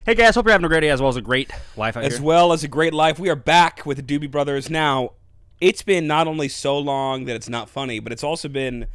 Hey guys, hope you're having a great day as well as a great life out here. As well as a great life. We are back with the Doobie Brothers. Now, it's been not only so long that it's not funny, but it's also been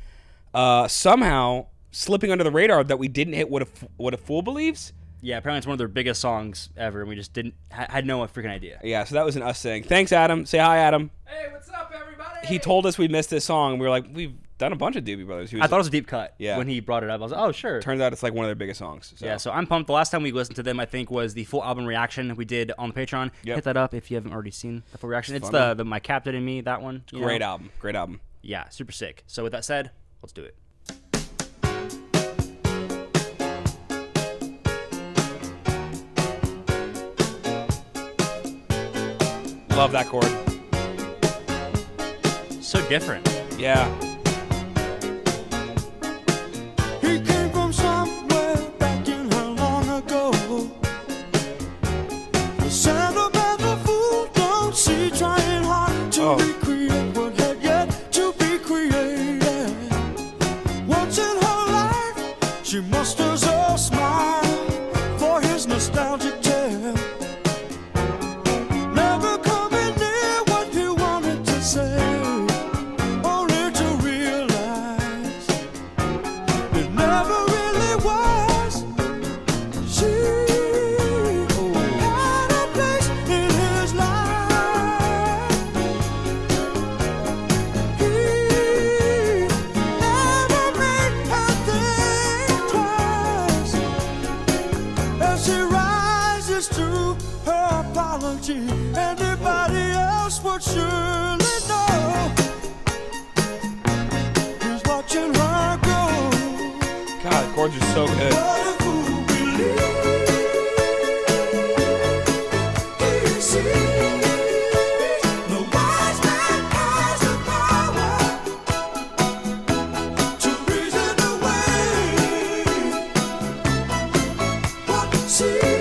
somehow slipping under the radar that we didn't hit What a Fool Believes. Yeah, apparently it's one of their biggest songs ever, and we just had no freaking idea. Yeah, so that was an us saying. Thanks, Adam. Say hi, Adam. Hey, what's up, everybody? He told us we missed this song, and we were like, we've done a bunch of Doobie Brothers. I thought it was a deep cut Yeah. when he brought it up. I was like, oh, sure. Turns out it's like one of their biggest songs. So. Yeah, so I'm pumped. The last time we listened to them, I think, was the full album reaction we did on the Patreon. Yep. Hit that up if you haven't already seen the full reaction. It's fun, the My Captain and Me, that one. Great album. Great album. Yeah, super sick. So with that said, let's do it. Love that chord. So different. Yeah. He came from somewhere back in how long ago. The sentimental fool don't see trying hard to recreate what had yet to be created. Once in her life, she musters a smile for his nostalgic tale. Never coming near what he wanted to say. Anybody else would surely know he's watching her go. God, the chords are so good. What a fool believes he sees. The wise man has the power to reason away what seems.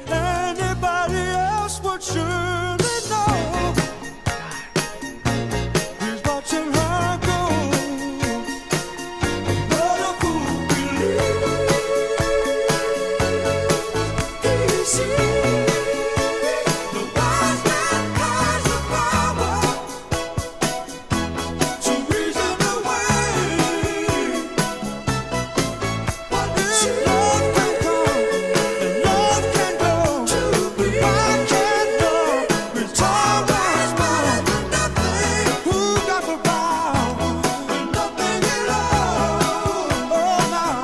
Anybody else would surely know he's watching her go. What a fool believes he sees. The wise man has the power to reason away what is love can come and love can go. I can't know it's always mine. Who got the power and nothing at all? Oh, now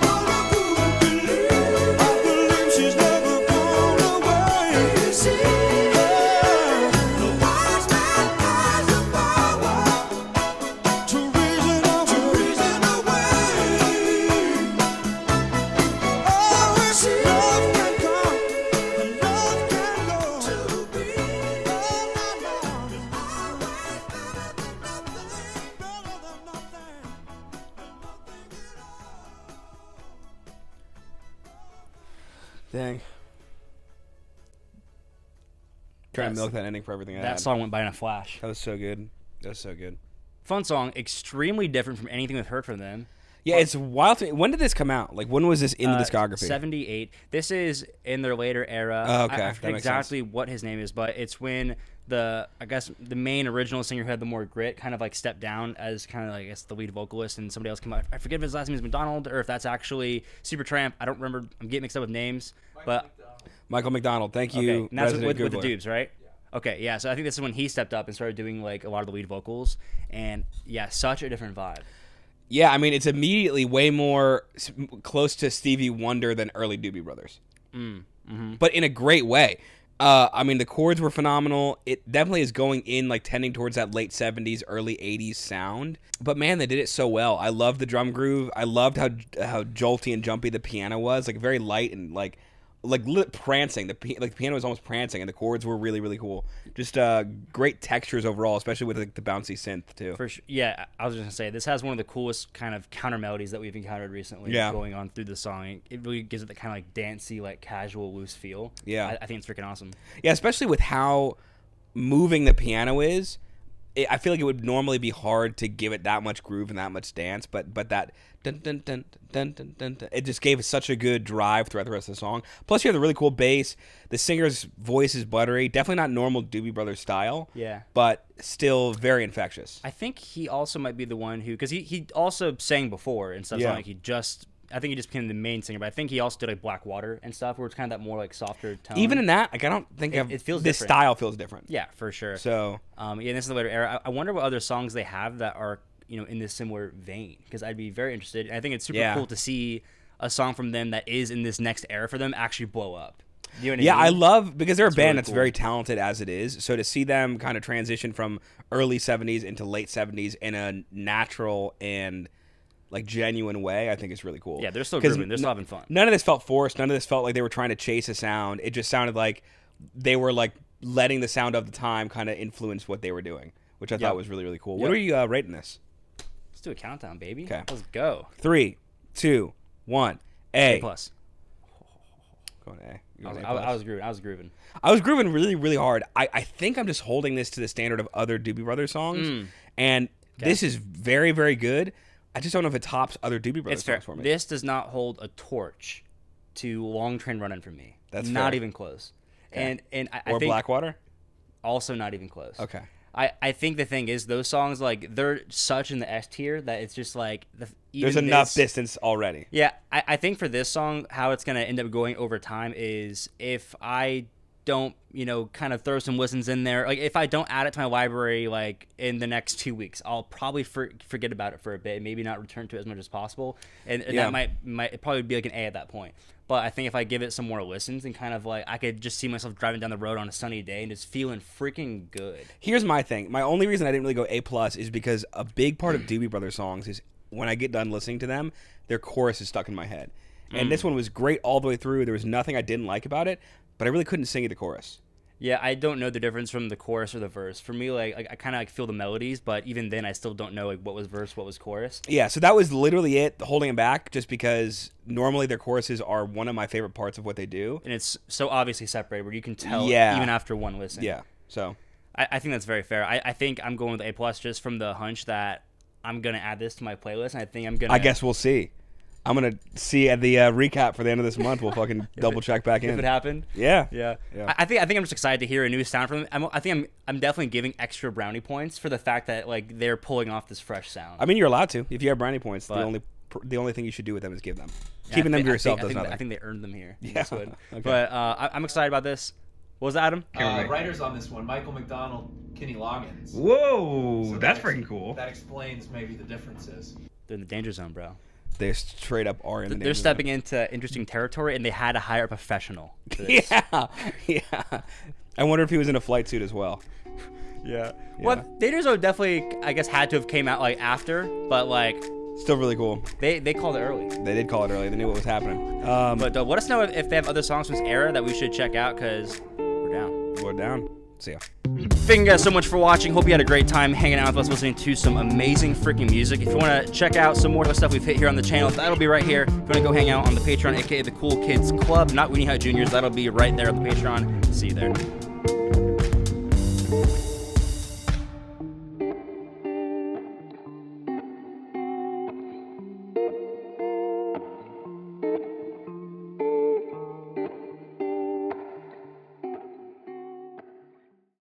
what a fool believes. I believe she's never gone away. Yeah. The wise man has the power to reason away. Oh, it's love can come and love can go. To be all I know is always better than nothing and nothing at all. Dang. Trying to milk that ending for everything I That had. song went by in a flash. That was so good. That was so good. Fun song, extremely different from anything we've heard from them. Yeah, it's wild to me. When did this come out? Like, when was this in the discography? 78. This is in their later era. Oh, okay. I That forget makes exactly what his name is, but it's when the main original singer who had the more grit kind of like stepped down as kind of, I guess, the lead vocalist, and somebody else came out. I forget if his last name is McDonald or if that's actually Supertramp. I don't remember. I'm getting mixed up with names. Michael McDonald. Thank you. Okay, and that's resident with the Googler. Doobs, right? Okay, yeah. So I think this is when he stepped up and started doing like a lot of the lead vocals, and yeah, such a different vibe. Yeah, I mean, it's immediately way more close to Stevie Wonder than early Doobie Brothers. But in a great way. I mean, the chords were phenomenal. It definitely is going in, like, tending towards that late 70s, early 80s sound. But, man, they did it so well. I loved the drum groove. I loved how jolty and jumpy the piano was. Like, very light and, like prancing. The piano was almost prancing, and the chords were really, really cool. Just great textures overall, especially with like, the bouncy synth too. For sure. Yeah, I was just gonna say this has one of the coolest kind of counter melodies that we've encountered recently. Going on through the song, it really gives it the kind of like dancey, like casual, loose feel. Yeah, I think it's freaking awesome. Yeah, especially with how moving the piano is. I feel like it would normally be hard to give it that much groove and that much dance, but that dun, dun, dun, dun, dun, dun, dun, it just gave it such a good drive throughout the rest of the song. Plus, you have the really cool bass. The singer's voice is buttery. Definitely not normal Doobie Brothers style. Yeah. But still very infectious. I think he also might be the one who, because he also sang before and stuff. Yeah. So like I think he just became the main singer, but I think he also did like Black Water and stuff, where it's kind of that more like softer tone. Even in that, like I don't think it feels this different. style feels different. Yeah, for sure. So, yeah, this is the later era. I wonder what other songs they have that are in this similar vein, because I'd be very interested. I think it's super cool to see a song from them that is in this next era for them actually blow up. You know what I mean? I love, because they're a band really that's cool. very talented as it is. So to see them kind of transition from early 70s into late 70s in a natural and like genuine way, I think is really cool. Yeah, they're still grooving. They're still having fun. None of this felt forced. None of this felt like they were trying to chase a sound. It just sounded like they were like letting the sound of the time kind of influence what they were doing, which I thought was really, really cool. What are you rating this? Let's do a countdown, baby. Okay. Let's go. 3, 2, 1. A. plus. Going A. I was grooving. I was grooving really, really hard. I think I'm just holding this to the standard of other Doobie Brothers songs, and this is very, very good. I just don't know if it tops other Doobie Brothers songs for me. This does not hold a torch to Long Train Running for me. That's not fair. even close. Okay. And I or think Blackwater? also not even close. Okay. I think the thing is, those songs, like, they're such in the S tier that it's just like there's enough distance already. Yeah, I think for this song, how it's gonna end up going over time is if I don't, kind of throw some listens in there. Like, if I don't add it to my library, like, in the next 2 weeks, I'll probably forget about it for a bit and maybe not return to it as much as possible. And that might probably be like an A at that point. But I think if I give it some more listens and kind of like, I could just see myself driving down the road on a sunny day and just feeling freaking good. Here's my thing. My only reason I didn't really go A+ is because a big part of Doobie Brothers songs is when I get done listening to them, their chorus is stuck in my head. And this one was great all the way through. There was nothing I didn't like about it, but I really couldn't sing the chorus. Yeah, I don't know the difference from the chorus or the verse. For me, like I kind of like feel the melodies, but even then, I still don't know like what was verse, what was chorus. Yeah, so that was literally it, holding them back, just because normally their choruses are one of my favorite parts of what they do. And it's so obviously separated where you can tell even after one listen. Yeah, so I think that's very fair. I think I'm going with A+ just from the hunch that I'm going to add this to my playlist, and I think I'm going to... I guess we'll see. I'm going to see at the recap for the end of this month. We'll fucking double check back in. If it happened. Yeah. I think I'm just excited to hear a new sound from them. I'm definitely giving extra brownie points for the fact that like they're pulling off this fresh sound. I mean, you're allowed to. If you have brownie points, the only thing you should do with them is give them. Keeping them to yourself does nothing. I think they earned them here. Yeah. Okay. Okay. But I'm excited about this. What was that, Adam? Writers on this one, Michael McDonald, Kenny Loggins. Whoa, So that's freaking cool. That explains maybe the differences. They're in the danger zone, bro. They straight up are in the They're stepping into interesting territory, and they had to hire a professional for this. Yeah. I wonder if he was in a flight suit as well. Yeah. Well, Danger Zone definitely, I guess, had to have came out like after, but like Still really cool. they called it early. They did call it early. They knew what was happening. But let us know if they have other songs from this era that we should check out, because we're down. We're down. See ya. Thank you guys so much for watching. Hope you had a great time hanging out with us, listening to some amazing freaking music. If you want to check out some more of the stuff we've hit here on the channel, that'll be right here. If you want to go hang out on the Patreon, aka the Cool Kids Club, not Weenie Hut Juniors, that'll be right there on the Patreon. See you there.